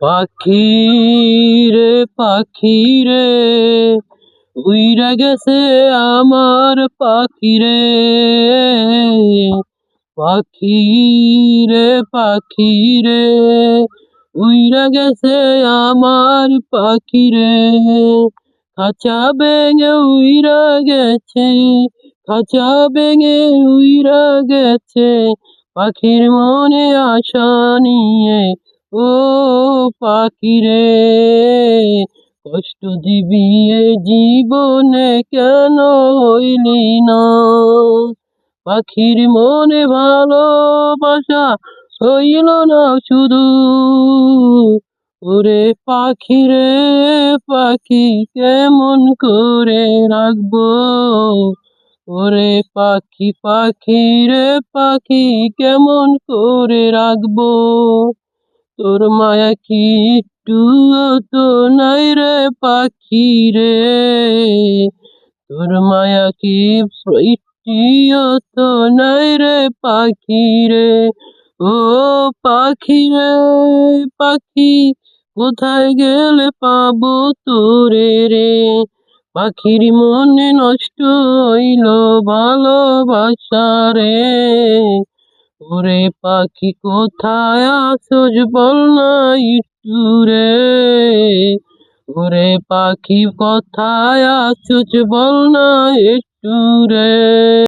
পাখি রে পাখি রে, উইরা গেছে আমার পাখি রে। পাখি রে পাখি রে, উইরা গেছে আমার পাখি রে। খাঁচা ভেঙে উইরা গেছে, খাঁচা ভেঙে উইরা গেছে, পাখির মনে আশা নিয়ে। ও পাখি রে, কষ্ট দিবি এ জীবনে কেন হইলি না। পাখির মনে ভালোবাসা হইল না শুধু। ওরে পাখি রে পাখি, কেমন করে রাখবো। ওরে পাখি পাখি রে পাখি, কেমন করে রাখবো। তোর মায়া কি একটুও তো নাই রে পাখি রে। তোর মায়া কি একটুও তো নাই রে পাখি রে। ও পাখি রে পাখি, কোথায় গেলে পাবো তোরে রে। পাখির মনে নষ্ট হইল ভালোবাসা রে। ওরে পাখি কোথায় আছোস বল না একটু রে। ওরে পাখি কোথায় আছোস বল না একটু রে।